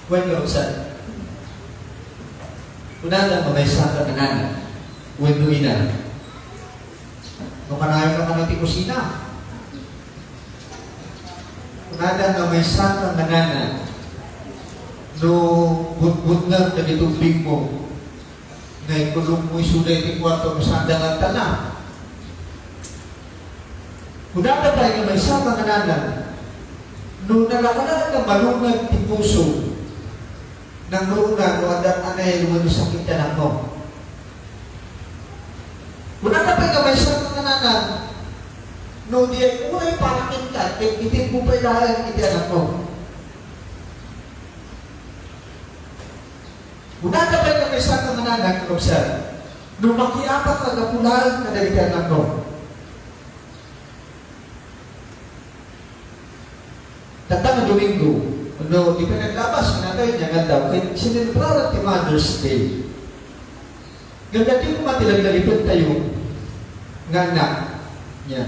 When you're outside. Kunada mamaysa ka kanan. When do ina. No kanayon ka kanang kusina. Kunada mamaysa ka kanan. No but-but na nagitubig mo. Na ikulong mo isuday ni kwarto masandangan ka na. Kunada tayo nga mamaysa ka kanan. No nalakanan ka malungag ti puso. Nang luna, no adat anay lumano sakit ka na mo. Muna na pa'y kamay sa mga nanan, no di ay unay parakin ka, itin mo pa'y lahat iti anak mo. Muna na pa'y kamay sa mga nanan, kanobsar, no makiapak ka gapulaan ka na iti anak mo. Tatang Domingo, no, di pa naglabas, kinatay niya nga daw, kaya sinilpraran ti Mother's Day. Ganda di mo matilag-lalipad tayo, nga anak niya.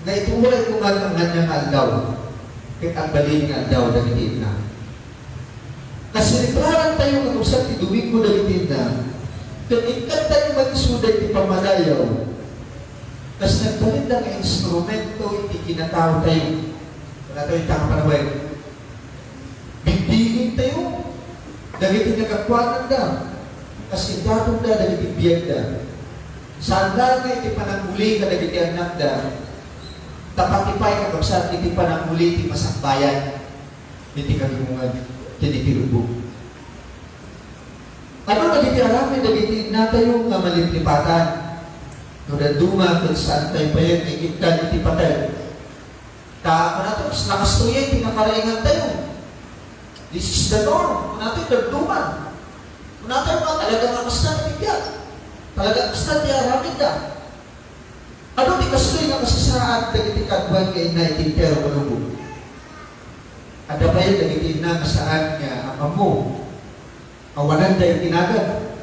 Nga ituulay ko nga ang kanyang aldaw, kaya ang balin nga aldaw, dalitin na. Kasi sinilpraran tayo nga kung saan ti Domingo dalitin na, kaya ikat tayo mag-isuday ti pamadayaw, kasi nagpalit na nga instrumento, iti kinatao tayo. Wala tayo itang panaway. Bigdigin tayo. Dagiti nagakwanan da. Kasi datong da, dagiti biyag da. Saan da nga iti pananguli ka dagiti anak da. Tapatipay ka kapsat iti pananguli iti masakbayan. Iti kagimungan. Iti rubog. Ano dagiti arami dagiti natayo nga malimlipatan. Nura duma kung saan tayo pa yan, ikitan iti patay. Kaya natin, nakastuya, pinakaraingan tayo. This is the norm. Kung natin, nagduman. Kung natin, talagang nakastan bigyan. Talagang nakastan niya, ramid na. Ano di kastuya nga kasasaan, nagitikadwan kay na pero malubog. Ada ba yung nagitin na saan nga ang amo? Awanan dahil tinagan.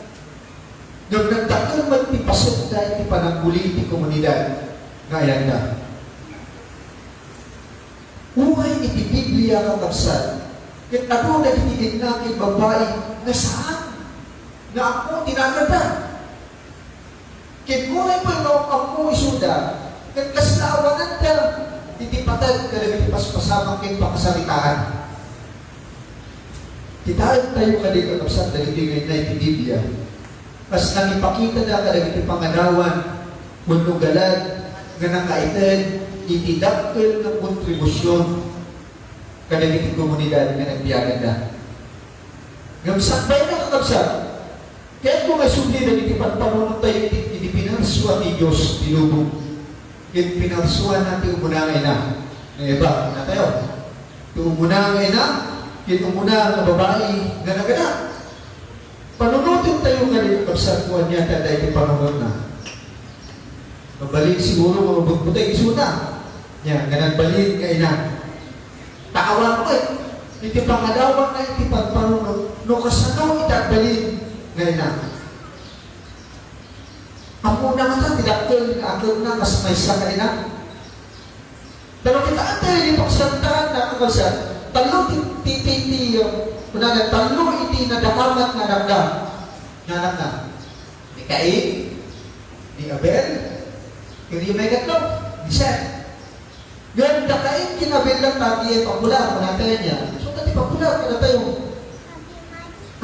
Nung nagtakal magtipasok dahil di panangguli di komunidad. Ngayon na. Uhay iti Biblia kakabsat. Kit ano na hinigit natin babae na saan? Na ako tinagada. Kit uhay pa no ako isuda. Kit kaslaawanan ka. Iti patag ka na pasamang kit pakasalitaan. Titahan tayo ka din kakabsat na hindi na iti Biblia. Mas nang ipakita na ka na iti panganawan, munugalan, nga nakaitan, itidakil ng kontribusyon kada ng komunidad na nagbiyagan na. Ngamsakbay na kakabsat. Kaya kung may subli na itipagpamunod tayo, itipinarswa ni Diyos, tinubog. Itipinarswa natin umunangay na. Iba na tayo. Umunangay na, umunangay na babae, gana-gana. Panunutin tayo nga dito kakabsat kuha niya kada itipanunod na. Mabalik siguro mga butay isuna. Yan, ganang balik ka ina. Taawa ko iti pangadawang na iti pagpanunod. No kasano itagbalik nga ina. Ako na nga tidakil na akil na mas may isa ka ina. Pero kita atay yung pagsantaan na kakalsat. Talo titi kunana talo iti nadakamat na nagdam. Nanak na. Ni Cain, ni Abel, hindi may gatlog, isa. Ngayon, nakain kinabilang tagi ay papular, manatay niya. So, dati papular, kada tayo.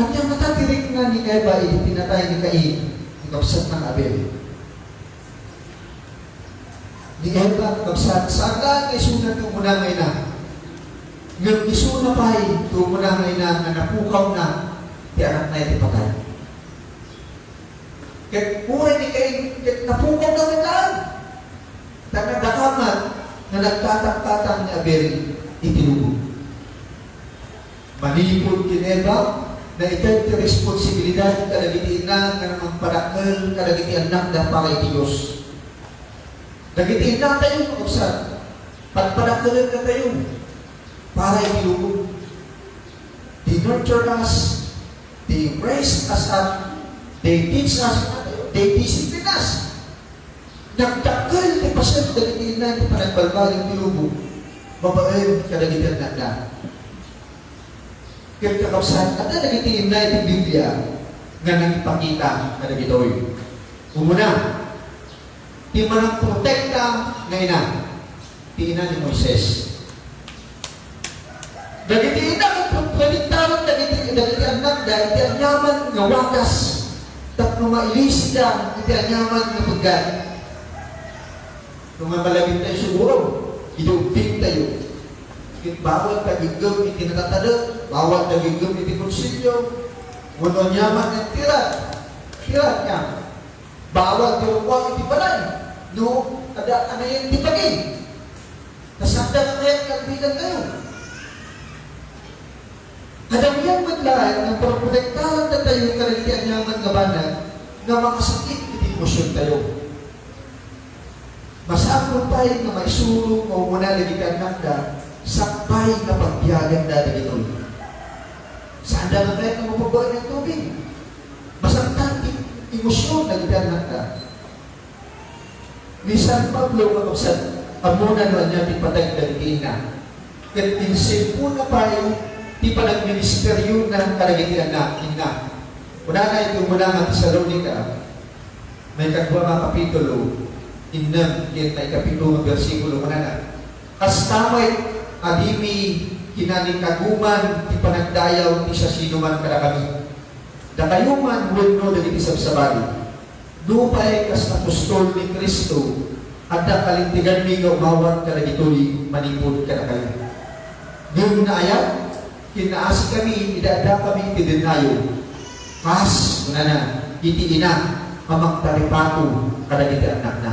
At yung matatirik na ni Eva, pinatay ni Cain, ikapsat ng Abel. Ni Eva, ikapsat, saan lang isunat yung munangay na? Ngayon, isuna pa yung munangay na, napukaw na, di anak na iti patay. Kaya buhay ni Cain, napukaw na rin Tanagdakaman na nagtatak-tatang ni Abel, itinubog. Manipod kineba na itag responsibilidad kadagiti na nga namang parakal kadagiti anak na para iti Diyos. Dagiti na tayo makapsat. Pagparakalan na tayo para iti lubog. They nurture us, they raise us up, they teach us, they discipline us. Nagtakal ni Pastor dagiti na iti panagbalbaling ti lubog. Babae kadagiti anak na. Kaya kakapsan, at na nagitiin na itong Biblia nga nagpakita na nagitoy. Umuna, di man ang protekta nga ina. Di ina ni Moises. Nagitiin na ang protektaran, nagitiin anak dahil di ang yaman nga wakas. Tapos mailis ka, di ang yaman nga pagkat. Kung malabing tayo siguro, idugting tayo. Bawal tagigam iti natatadot, bawal tagigam iti konsilyo, muno nyaman ng tirat niya. Bawal tirukwang iti balay, no, ada ano yung tipagin. Nasakda ka ngayon, kagbigan kayo. Kadamihan maglaan ng protektaran na tayo karalihan nyaman nga banag, nga makasakit iti emosyon tayo. Masakot tayo na may sulong o muna lagi ka nakda, sakpay na pagbiyagan na dito. Saan na nga tayo na mapabawa ng tubig? Masaktan emosyon na gidanak ka. Ni San Pablo kapagsan, amunan mo niya di patag daging na. Kat insin po na payo, di pa nagministeryo na kalagitian na ina. Una na ito muna nga Thessalonica, may kagwa nga kapitulo, inam, yan ay kapitulo, versikulo, una na. Kastamay, adimi kinaning kaguman ti panagdayaw ti siya sinuman kada kami. Dakayuman wenno dagiti sabsabali. Dupay kas apostol ni Kristo adda kalintigan mi nga umawat kada ditoy manipod kada kayo. Ngem na ayat kinaas kami idada kami ti denayo. Kas kunana iti ina mamagtaripato kada diti anak na.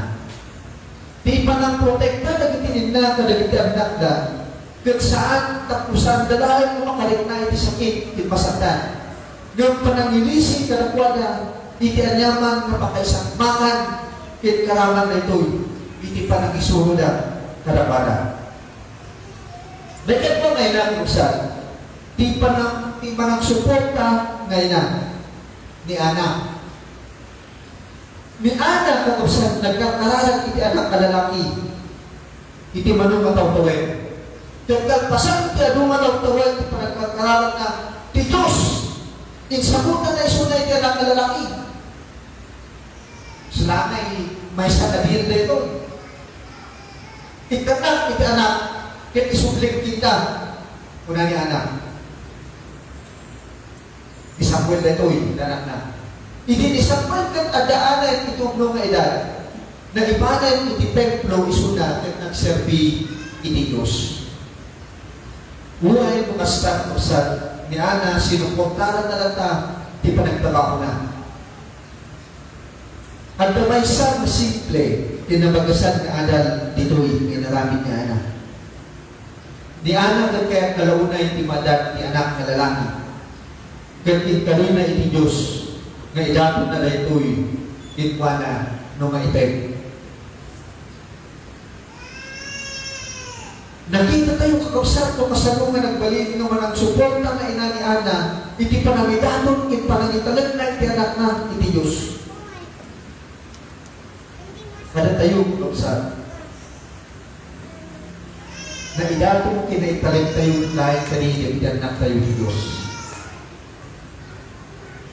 Di pa nang protekta dagiti inna kada diti anak na. Kat saan tapusan dalayan mo makalit na iti sakit, iti masaktan. Ngayon panangilising karakwada, iti anyaman na pakaisang mangan, kit karaman na ito'y, iti panangisuro karakwada. Dahil po ngayon natin usan, di panang suporta ngayon ni Ana. Ni Ana katusan, nagkakaralan iti anak kalalaki, iti manong matawtawin. Dagdag pasang kaya dumanaw tawag di panagkakaralan na di Diyos insabutan na isunay kaya ng kalalaki. Salanay may sanadir na ito. Ikanak, ikanak, kaya isublik kita. Una ni anak. Isamuel na ito, anak na. Hindi ni Samuel kat adaanan itong nga edad na ibanan iti templo isuna at nagserbi iti Diyos. Buhay mo kastan usan ni Ana, sinuportaran na lang ta, di pa nagtrabaho na. At may isang simple, tinabagasan na adal dito'y inaramid ni Ana. Ni Ana kaya kalaunay ti madan ni anak na lalaki. Katin kalina iti Diyos, nga idato na dito'y itwana no maipeg. Nakita tayo kakabsat ko kasanong nga nagbalik naman ang suporta na ina ni Ana, iti panamidanon, iti panangitalag na iti anak na iti Diyos. Kada tayo kakabsat, na idato kinaitalag tayo lahat kanina, iti anak tayo iti Diyos.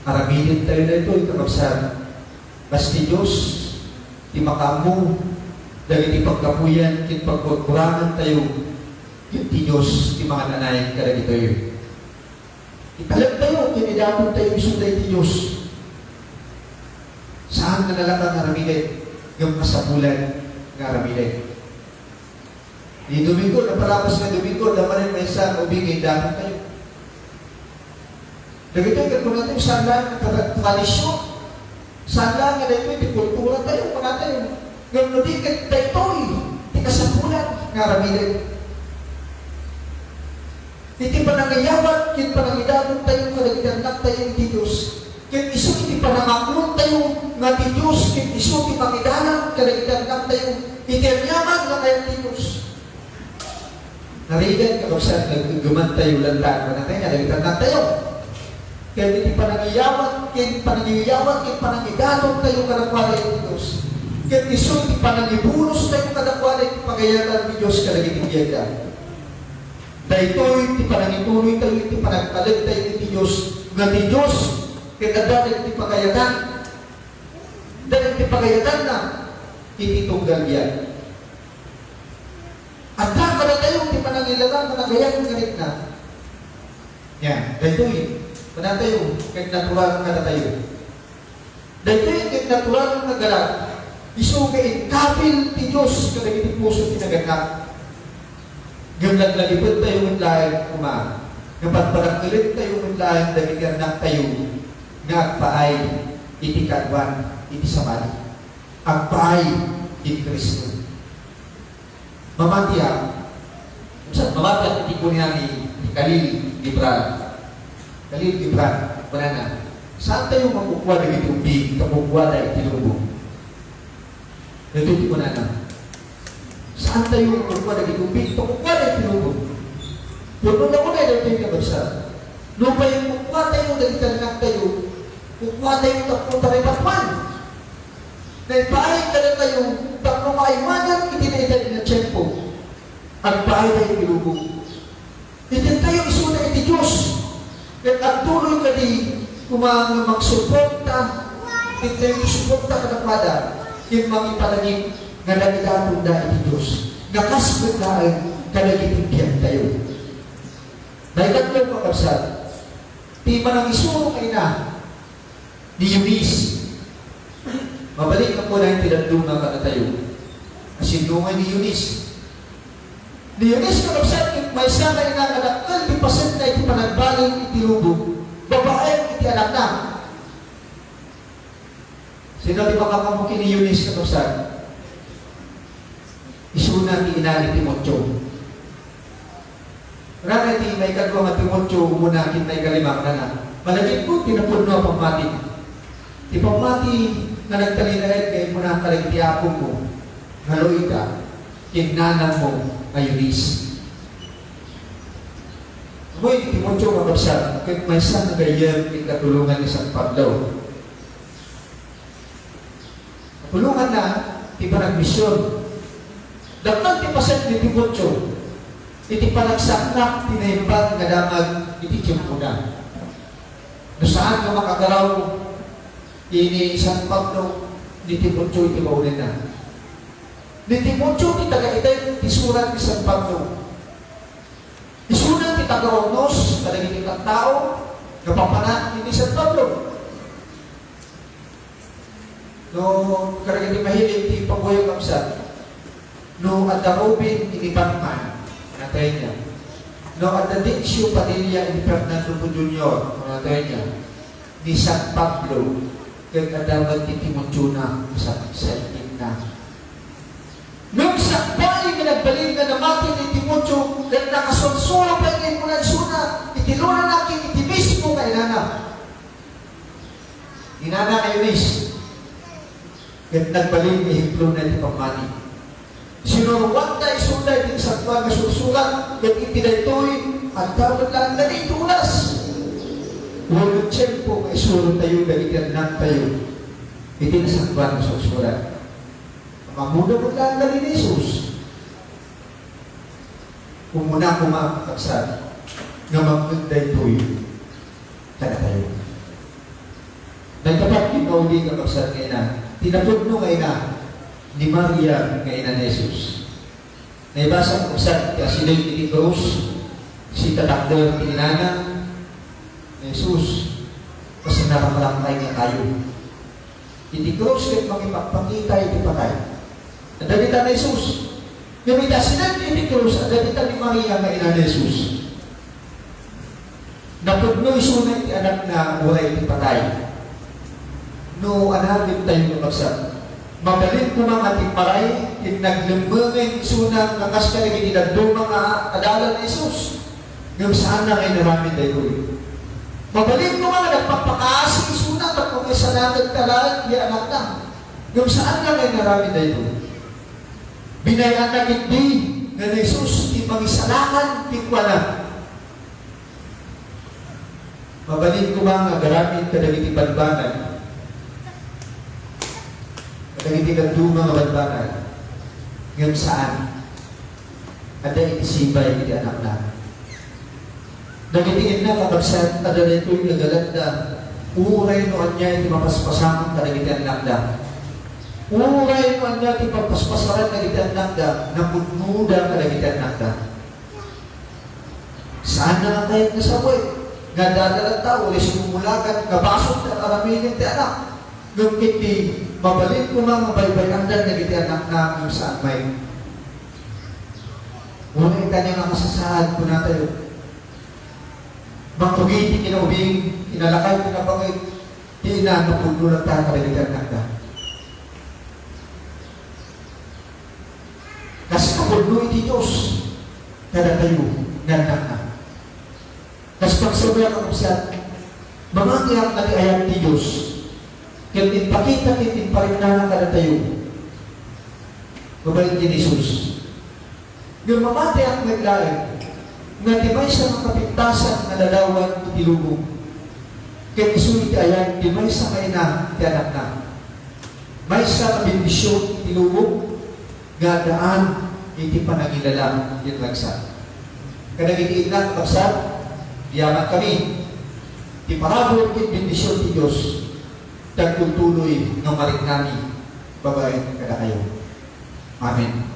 Maramilin tayo na ito, kakabsat, basti Diyos, ti makamu, dahil iti pagkapuyan, iti pagkukurangan tayo, iti Diyos, iti mga nanay, kada ito yun. Italag tayo, kinidapon tayo, isunday iti Diyos. Saan na nalang ang aramilin? Yung kasapulan ng aramilin. Di Domingo, napalabas na Domingo, naman may isang ubingin, dapon tayo. Dahil ito, kung natin saan lang, tradisyon, saan lang, nga ito, iti kultura tayo, mga tayo. Ngayon, no di tayo, di kasapulan ng aramilin. Iti panangayawat, kin panangidamon tayo, kalagdanak tayo iti Diyos. Kin iso iti panangaklon tayo, nga ti Diyos, kin iso iti pangidanan, kalagdanak tayo, iti anyaman nga kayo ti Diyos. Narigan ka kung saan nagguman tayo lantan, na tayo, kalagdanak tayo. Kaya iti panangayawat, kin panangidanon tayo, kalagdanak iti Diyos. Kin iso iti panangibulos tayo, kalagdanak iti pagayanan ni Diyos, kalagdanak. Daytoy, ti panangituloy tayo, ti panagpalit tayo, ti Diyos, nga ti Diyos, kaya ti pagayatan. Dahil ti pagayatan na, ititunggal yan. At ka na tayo, ti panangilagan, panagayan, ganit na. Yan, daytoy, panan tayo, kaya natural ka na tayo. Daytoy, kaya natural na galat, isugay, kapil ti Diyos, kada iti puso tinaganak. Yung naglalipod tayo ng lahat kuma. Yung pagparakilit tayo ng lahat dahil anak tayo nga agpaay iti kadwan, iti samali. Agpaay iti Kristo. Mamatiya. Mamatiya iti kunya ni Khalil Gibran. Khalil Gibran. Wala na. Saan tayo makukuha ng iti ubig, kapukuha na iti lubog? Ito iti kuna na. Saan tayo kukuha na gitubig? Kukuha na pinubog. Pero na muna yung tayo kabagsa. Nung pa yung kukuha tayo, nagitanak tayo, kukuha tayo tapong taripatman. Naipahay ka na tayo, tapong maimanan, itinaitan na tiyempo. Ang bahay tayo pinubog. Itin tayo isuna iti Diyos. At ang tuloy ka di, kumang magsuporta, itin tayo suporta ka na pada, yung mga ipalagin, nga nagigapon na iti Diyos. Nakasbet na ay kalagitibyan tayo. Dahil tatlong pakabsat, di manang isuro kayo na ni Eunice. Mabalik na po na yung tinandungan ka na tayo. Asinungan ni Eunice. Ni Eunice pakabsat, may isa na inanganakal, di pasit na iti panagbaling iti lubog, babae iti anak na. Sino di makakamukin ni Eunice pakabsat? Isuna ni inani Timotyo. Rana ti may kadwa nga Timotyo, umunakin na ikalimak na na. Malagit ko, tinapod na pamati. Ti pamati na nagtalinaid kay muna kalag ti apong mo. Haloy ka, kinanan mo Eunice. Amoy ti Timotyo kakabsat, kahit may isang nagayag ikatulungan ni San Pablo. Tulungan na, ti panagmisyon. Dapat ti paset ni Timotyo, iti panagsaknak, tinaimbag nga damag, iti tiyempo na. No saan nga makagaraw, ini San Pablo, ni Timotyo, iti maunin na. Ni Timotyo, ti taga-itay, ti surat ni San Pablo. Isunan ti taga-Romnos, kadagiti kang tao, napapanan ni San Pablo. No, kadagiti mahilig, ti pagboyong kamsat. No, at the Robin, ini Batman, natay niya. No, at the Dixio Padilla, ini Fernando Jr., natay niya. Ni San Pablo, kaya kadawag ni Timotyo na sa setting na. Nung sakbay, nagbalik na namati ni Timotyo, kaya nakasonsura pa yung muna suna, itiluna natin, itibis mo kay Nana. Ni Nana Eunice, kaya nagbalik ni Hiplo na iti pamati. Sinuruan na isulay din sa mga susulat at itinaytoy at dapat lang na itulas. Walang tiyempo nga isulong tayo galitan lang tayo. Itinasakban sa susulat. Mamuna mo lang na ni Jesus. Kung muna kumakakasad nga magpunday tayo kada tayo. Nagkapat kinawin ka kakasad ngayon na tinapod mo ngayon na ni Maria nga ina ni Jesus. Naibasa ko sa kasilay ni Cruz, si tatakder ni Inana, ni Jesus, kasi nakamalangkay nga tayo. Hindi Cruz, kahit makipagpakita, hindi patay. Nadalita ni Jesus. Gamita sinan ni Cruz, nadalita ni Maria nga ina ni Jesus. Napudno isunay ti anak na buhay ti patay. No, anagin tayo kapsat. Mabalik ko mga tiparay, naglembengin sunang nakas ka lagi dinagdo mga adalan ni Jesus. Ngayon saan na kayo namin tayo? Mabalik ko mga nagpapakasi sunang at kung isa natin talaan, iya anak na. Ngayon saan na kayo namin tayo? Binayan na hindi na ni Jesus, di mangisalakan, tikwala. Mabalik ko mga garamit kadagiti balbanan. Kadagiti kaduma nga balbanan. Ngayon saan? Ada itisibay, hindi anak na. Nagitingin na kakabsat, adalay ko'y nagalanda. Uray noon niya iti mapaspasaman karagitan nakda. Uray noon niya iti mapaspasaran karagitan nakda. Napudmuda karagitan nakda. Saan na ang kayat na sa buhay? Nga dadalang tao, ulit sumulagan, kabasok na karamingin ti anak. Nung kiti, mabalin ko mga baybayandan na kiti anak na kung saan may. Unang kanyang makasasaan ko na tayo. Magpagiti kinaubing, kinalakay, kinapangit, di na napuno lang tayo kaligitan nakda. Kasi kapuno iti Diyos, kada tayo, nanak na. Kasi pagsabay ang kapsat, mamangyak na ayat ti Diyos, kaya tinpakita kitin pa rin na kada tayo. Mabalik ni Jesus. Yung mamati ang naglain, nga di may sa makapintasan na lalawan iti lubong. Kaya isulit ayat, di may sa kaina, ti anak na. May sa kabindisyon iti lubong, nga daan iti panagilala yung lagsa. Kanagitiid na kapsat, diyaman kami, ti parabol iti bindisyon ti Diyos, tagtultuloy ng marik nami, babae kada kayo. Amen.